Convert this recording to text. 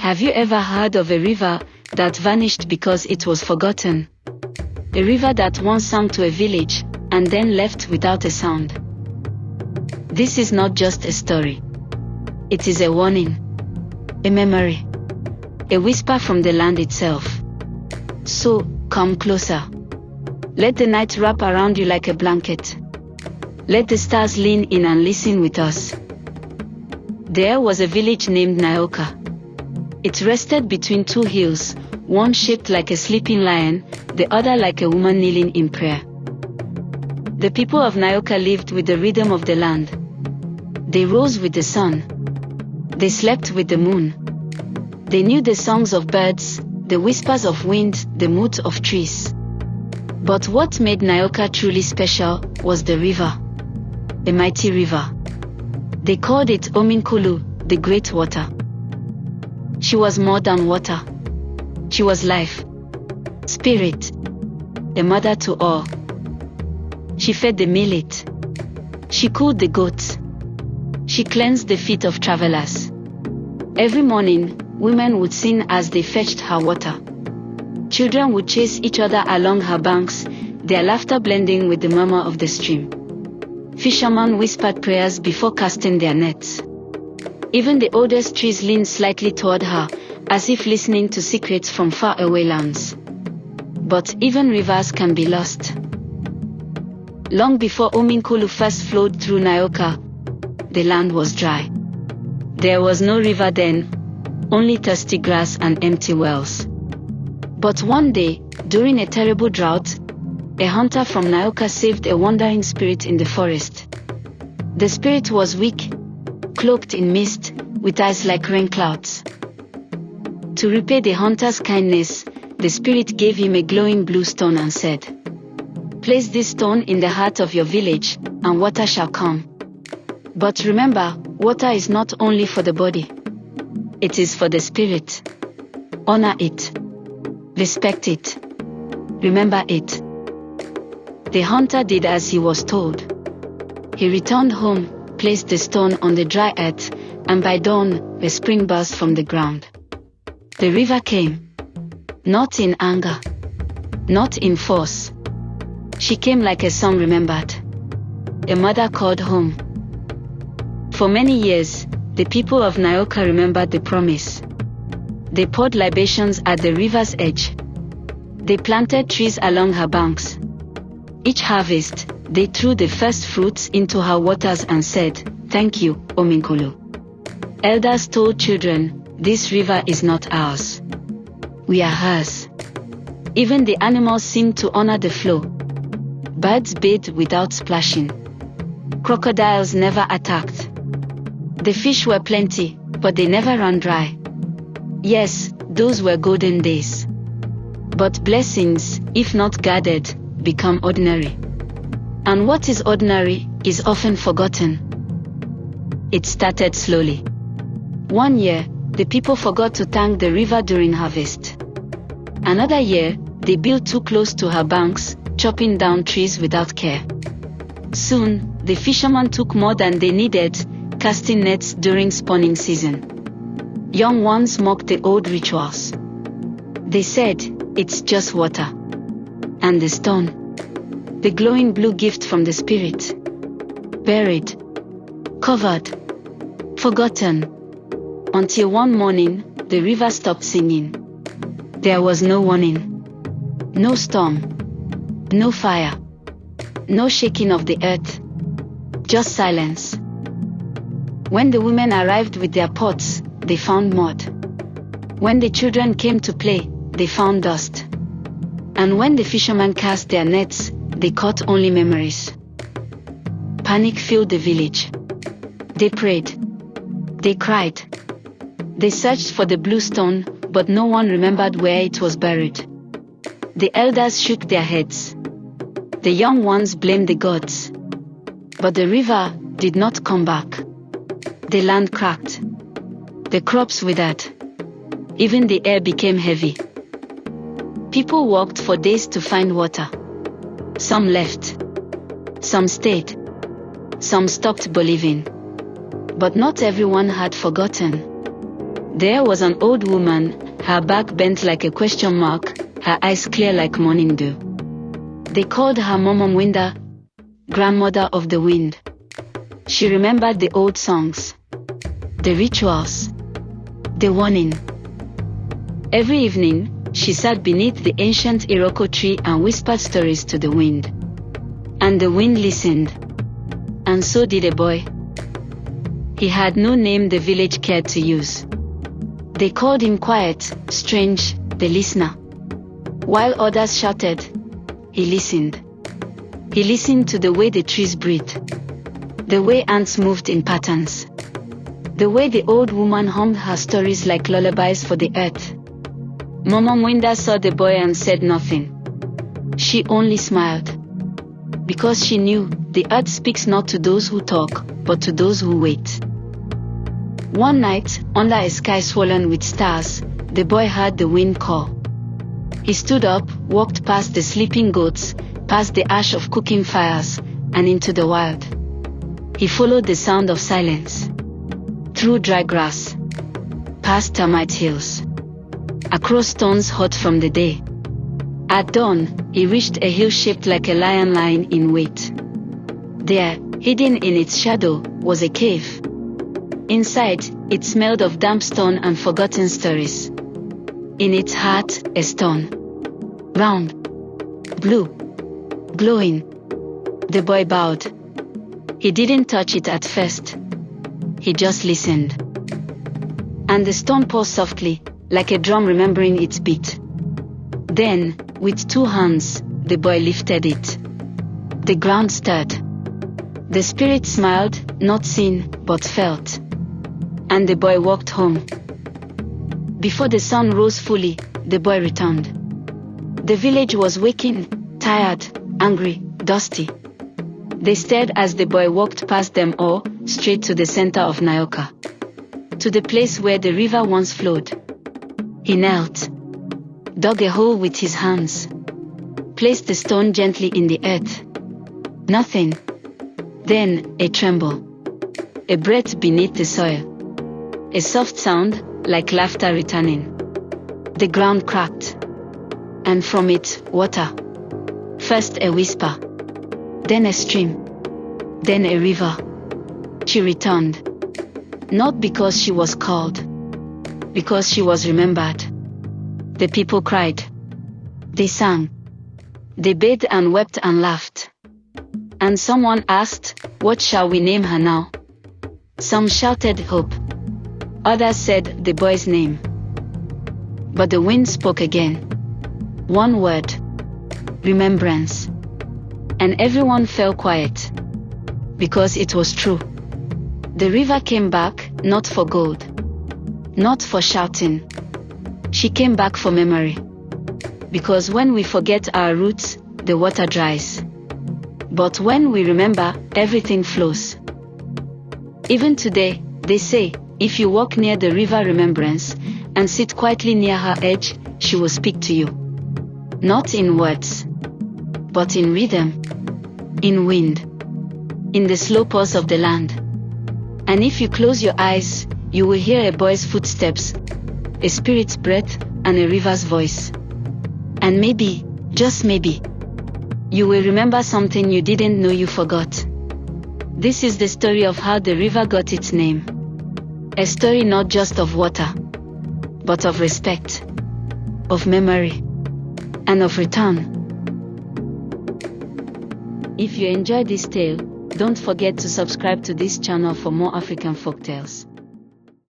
Have you ever heard of a river that vanished because it was forgotten? A river that once sang to a village, and then left without a sound. This is not just a story. It is a warning, a memory, a whisper from the land itself. So, come closer. Let the night wrap around you like a blanket. Let the stars lean in and listen with us. There was a village named Nyoka. It rested between two hills, one shaped like a sleeping lion, the other like a woman kneeling in prayer. The people of Nyoka lived with the rhythm of the land. They rose with the sun. They slept with the moon. They knew the songs of birds, the whispers of wind, the moods of trees. But what made Nyoka truly special was the river. A mighty river. They called it Ominkulu, the great water. She was more than water. She was life, spirit, a mother to all. She fed the millet. She cooled the goats. She cleansed the feet of travelers. Every morning, women would sing as they fetched her water. Children would chase each other along her banks, their laughter blending with the murmur of the stream. Fishermen whispered prayers before casting their nets. Even the oldest trees leaned slightly toward her, as if listening to secrets from faraway lands. But even rivers can be lost. Long before Ominkulu first flowed through Nyoka, the land was dry. There was no river then, only thirsty grass and empty wells. But one day, during a terrible drought, a hunter from Nyoka saved a wandering spirit in the forest. The spirit was weak, cloaked in mist, with eyes like rain clouds. To repay the hunter's kindness, the spirit gave him a glowing blue stone and said, "Place this stone in the heart of your village, and water shall come. But remember, water is not only for the body. It is for the spirit. Honor it. Respect it. Remember it." The hunter did as he was told. He returned home, placed the stone on the dry earth, and by dawn, a spring burst from the ground. The river came. Not in anger. Not in force. She came like a song remembered. A mother called home. For many years, the people of Nyoka remembered the promise. They poured libations at the river's edge. They planted trees along her banks. Each harvest, they threw the first fruits into her waters and said, "Thank you, Ominkulu." Elders told children, "This river is not ours. We are hers." Even the animals seemed to honor the flow. Birds bathed without splashing. Crocodiles never attacked. The fish were plenty, but they never ran dry. Yes, those were golden days. But blessings, if not guarded, become ordinary. And what is ordinary is often forgotten. It started slowly. One year, the people forgot to thank the river during harvest. Another year, they built too close to her banks, chopping down trees without care. Soon, the fishermen took more than they needed, casting nets during spawning season. Young ones mocked the old rituals. They said, "It's just water." And the stone, the glowing blue gift from the spirit, buried, covered, forgotten, until one morning, the river stopped singing. There was no warning, no storm, no fire, no shaking of the earth, just silence. When the women arrived with their pots, they found mud. When the children came to play, they found dust. And when the fishermen cast their nets, they caught only memories. Panic filled the village. They prayed. They cried. They searched for the blue stone, but no one remembered where it was buried. The elders shook their heads. The young ones blamed the gods. But the river did not come back. The land cracked. The crops withered. Even the air became heavy. People walked for days to find water. Some left. Some stayed. Some stopped believing. But not everyone had forgotten. There was an old woman, her back bent like a question mark, her eyes clear like morning dew. They called her Momom Winda, grandmother of the wind. She remembered the old songs, the rituals, the warning. Every evening, she sat beneath the ancient Iroko tree and whispered stories to the wind. And the wind listened. And so did a boy. He had no name the village cared to use. They called him quiet, strange, the listener. While others shouted, he listened. He listened to the way the trees breathed, the way ants moved in patterns, the way the old woman hummed her stories like lullabies for the earth. Momom Winda saw the boy and said nothing. She only smiled. Because she knew, the earth speaks not to those who talk, but to those who wait. One night, under a sky swollen with stars, the boy heard the wind call. He stood up, walked past the sleeping goats, past the ash of cooking fires, and into the wild. He followed the sound of silence. Through dry grass, past termite hills, across stones hot from the day. At dawn, he reached a hill shaped like a lion lying in wait. There, hidden in its shadow, was a cave. Inside, it smelled of damp stone and forgotten stories. In its heart, a stone. Round. Blue. Glowing. The boy bowed. He didn't touch it at first. He just listened. And the stone paused softly, like a drum remembering its beat. Then, with two hands, the boy lifted it. The ground stirred. The spirit smiled, not seen, but felt. And the boy walked home. Before the sun rose fully, the boy returned. The village was waking, tired, angry, dusty. They stared as the boy walked past them all, straight to the center of Nyoka. To the place where the river once flowed. He knelt, dug a hole with his hands, placed the stone gently in the earth. Nothing. Then, a tremble. A breath beneath the soil. A soft sound, like laughter returning. The ground cracked. And from it, water. First a whisper. Then a stream. Then a river. She returned. Not because she was called. Because she was remembered. The people cried. They sang. They bathed and wept and laughed. And someone asked, "What shall we name her now?" Some shouted hope. Others said the boy's name. But the wind spoke again. One word. Remembrance. And everyone fell quiet. Because it was true. The river came back, not for gold. Not for shouting. She came back for memory. Because when we forget our roots, the water dries. But when we remember, everything flows. Even today, they say, if you walk near the river Remembrance, and sit quietly near her edge, she will speak to you. Not in words, but in rhythm, in wind, in the slow pulse of the land. And if you close your eyes, you will hear a boy's footsteps, a spirit's breath, and a river's voice. And maybe, just maybe, you will remember something you didn't know you forgot. This is the story of how the river got its name. A story not just of water, but of respect, of memory, and of return. If you enjoyed this tale, don't forget to subscribe to this channel for more African folktales.